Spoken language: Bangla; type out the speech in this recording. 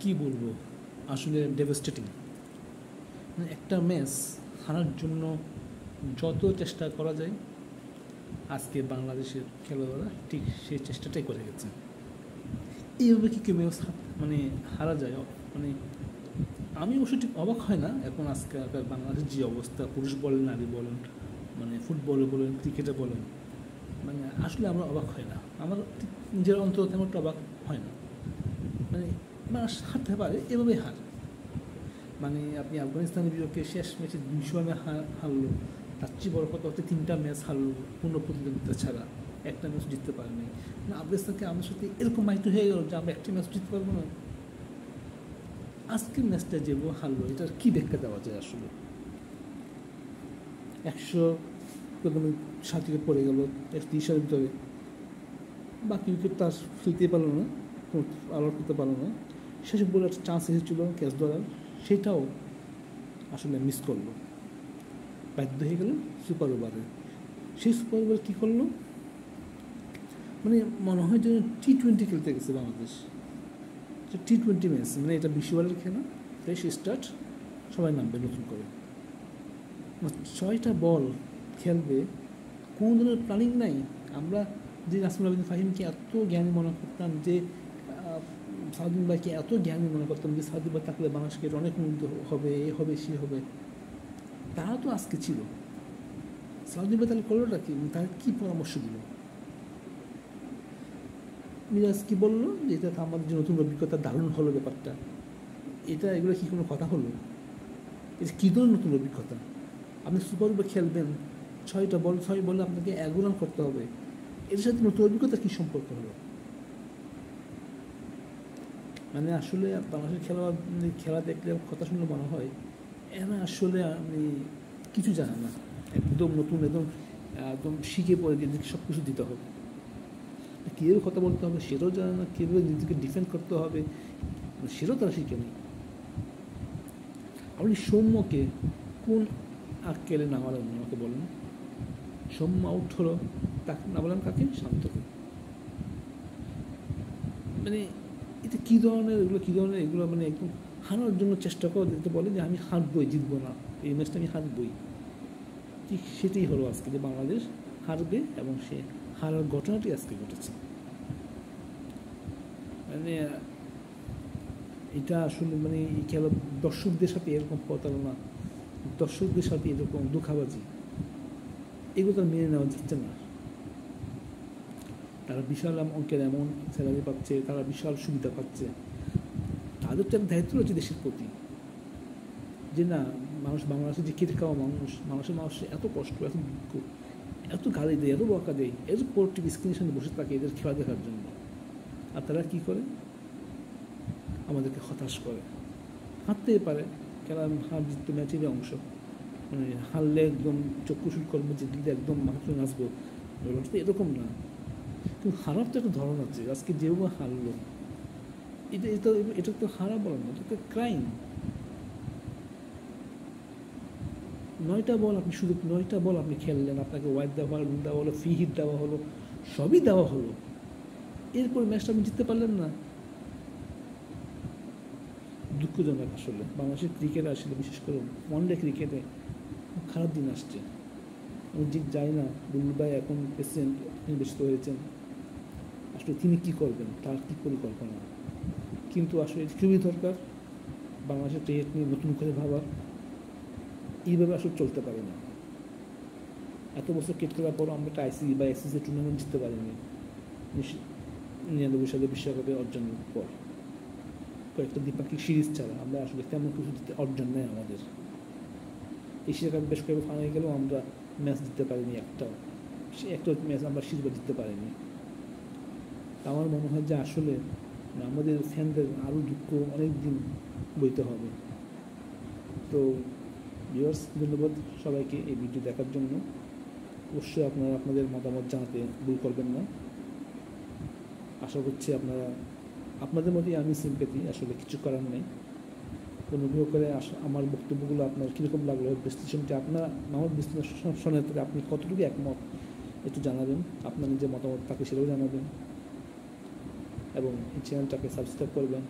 কি বলবো, আসলে ডেভাস্টেটিং। মানে একটা ম্যাচ হারার জন্য যত চেষ্টা করা যায় আজকে বাংলাদেশের খেলোয়াড়রা ঠিক সেই চেষ্টাটাই করে গেছে। এইভাবে কি কেউ ম্যাচ মানে হারা যায়? মানে আমি অবশ্য ঠিক অবাক হয় না এখন আজকালকার বাংলাদেশের যে অবস্থা, পুরুষ বলেন নারী বলেন, মানে ফুটবলে বলেন ক্রিকেটে বলেন, মানে আসলে আমরা অবাক হয় না, আমার ঠিক নিজের অন্তর তেমন একটা অবাক হয় না। মানে মানুষ হারতে পারে, এভাবেই হার। মানে আপনি আফগানিস্তানের বিপক্ষে শেষ ম্যাচে 200 রানে হারলো, তার চেয়ে বড় কথা হচ্ছে 3টা ম্যাচ হারলো পূর্ণ প্রতিদ্বন্দ্বিতা ছাড়া, একটা ম্যাচ জিততে পারেনি। মানে আফগানিস্তানকে আমাদের সাথে এরকম মাইন্ড হয়ে গেল যে আমরা একটা ম্যাচ জিততে পারবো না। আজকের ম্যাচটা যে হারলো, এটার কী ব্যাখ্যা দেওয়া যায় আসলে? 100 উইকেট পড়ে গেল 130 ভিতরে, বাকি উইকেট তার ফেলতে পারলো না, আলোট করতে পারলো না। শেষ বলে একটা চান্স এসেছিলো ক্যাচ ধরার, সেটাও আসলে মিস করলো, বাধ্য হয়ে গেল সুপার ওভারে। সেই সুপার ওভার কী করলো, মানে মনে হয় যে T20 খেলতে গেছে বাংলাদেশ। T20 ম্যাচ, মানে এটা বিশ্ববারের খেলা, ফ্রেশ স্টার্ট, সবাই নামবে নতুন করে। 6টা বল খেলবে, কোনো ধরনের প্ল্যানিং নাই। আমরা যে নাসিমুল আবেদিন ফাহিমকে এত জ্ঞানী মনে করতাম, যে সাউদ্দিন ভাইকে এত জ্ঞানী মনে করতাম, যে সাউদ্দিন ভাই থাকলে বাংলাদেশকে অনেক উন্নত হবে, এ হবে সে হবে, তারা তো আজকে ছিল। সাউদ্দিন ভাই তাহলে করলোটা কি, তার কী পরামর্শ দিল? মিরাজ কি বললো যে এটা আমাদের যে নতুন অভিজ্ঞতা, দারুণ হলো ব্যাপারটা, এগুলো কি কোনো কথা হলো? এটা কী ধরনের নতুন অভিজ্ঞতা? আপনি সুপার ওভার খেলবেন, 6টা বল, 6 বলে আপনাকে 11 রান করতে হবে, এর সাথে নতুন অভিজ্ঞতার কী সম্পর্ক হলো? মানে আসলে বাংলাদেশের খেলা দেখলে কথা শুনলে মনে হয় এরা আসলে আমি কিছু জানে না, একদম নতুন, একদম শিখে পড়ে নিজেকে সব কিছু দিতে হবে, কীভাবে কথা বলতে হবে সেটাও জানে না, কীভাবে নিজেকে ডিফেন্ড করতে হবে সেটাও তারা শিখে নেই। আপনি সৌম্যকে কোন আক্কেলে নামালেন আমাকে বলেন? সৌম্য আউট হলো, তাকে নামালেন কাকে? শান্তকে। মানে এটা কী ধরনের এগুলো মানে একদম হারার জন্য চেষ্টা করে দিতে বলে যে আমি হারবই, জিতবো না, এই ম্যাচটা আমি হারবই। ঠিক সেটাই হলো আজকে, যে বাংলাদেশ হারবে, এবং সে হারার ঘটনাটি আজকে ঘটেছে। মানে এটা আসলে মানে এই খেলা দর্শকদের সাথে এরকম প্রতারণা, দর্শকদের সাথে এরকম ধোঁকাবাজি, এগুলো তো মেনে নেওয়া যাচ্ছে না। তারা বিশাল অঙ্কের এমন স্যালারি পাচ্ছে, তারা বিশাল সুবিধা পাচ্ছে, তাদের তো একটা দায়িত্ব রয়েছে দেশের প্রতি, যে না বাংলাদেশে যে খেটে খাওয়া মানুষের এত কষ্ট, এত দুঃখ, এত গালি দেয়, এত বকা দেয়, এত পোর্টিভ স্ক্রিনের সামনে বসে থাকে এদের খেলা দেখার জন্য, আর তারা কী করে? আমাদেরকে হতাশ করে। হারতেই পারে, খেলা হার জিততে ম্যাচেরই অংশ, মানে হারলে একদম চক্ষু শুট করবো, জিতলে একদম মাথা নাচবো, এরকম না। কিন্তু হারার তো একটা ধরন আছে, আজকে যেভাবে হারলো, এটা তো হারা বলে না, এটা তো ক্রাইম। 9টা বল আপনি শুধু 9টা বল আপনি খেললেন, আপনাকে ওয়াইড দেওয়া হলো, রুল দেওয়া হলো, ফ্রি হিট দেওয়া হলো, সবই দেওয়া হলো, এরপর ম্যাচটা আপনি জিততে পারলেন না। দুঃখজনক আসলে বাংলাদেশের ক্রিকেটে, আসলে বিশেষ করে ওয়ানডে ক্রিকেটে খারাপ দিন আসছে। আমি ঠিক যাই না, বুলবুল ভাই এখন প্রেসিডেন্ট নির্বাচিত হয়েছেন, আসলে তিনি কী করবেন, তার কী পরিকল্পনা, কিন্তু আসলে খুবই দরকার বাংলাদেশের ক্রিকেট নিয়ে নতুন করে ভাবার। এইভাবে আসলে চলতে পারে না। এত বছর ক্রিকেট খেলার পরও আমরা একটা আইসিসি বা এসিসি টুর্নামেন্ট জিততে পারিনি 99 সালে বিশ্বকাপে অর্জনের পর, কয়েকটা দ্বিপাক্ষিক সিরিজ ছাড়া আমরা আসলে তেমন কিছু অর্জন নেই আমাদের। এশিয়া কাপ বেশ কয়েকবার ফাইনালে গেলেও আমরা ম্যাচ জিততে পারিনি, একটা ম্যাচ আমরা সিরিজবার জিততে পারিনি। আমার মনে হয় যে আসলে আমাদের ফ্যানদের আরও দুঃখ অনেক দিন বইতে হবে। তো ভিউয়ার্স, ধন্যবাদ সবাইকে এই ভিডিও দেখার জন্য। অবশ্যই আপনারা আপনাদের মতামত জানাতে ভুল করবেন না। আশা করছি আপনাদের মধ্যেই আমি সিম্প্যাথি, আসলে কিছু করার নেই। অনুগ্রহ করে আমার বক্তব্যগুলো আপনার কীরকম লাগলো, বিশ্লেষণটি আমার বিশ্লেষণের থেকে আপনি কতটুকু একমত একটু জানাবেন, আপনার নিজের মতামত থাকলে সেটাও জানাবেন, এবং এই চ্যানেলটাকে সাবস্ক্রাইব করবেন।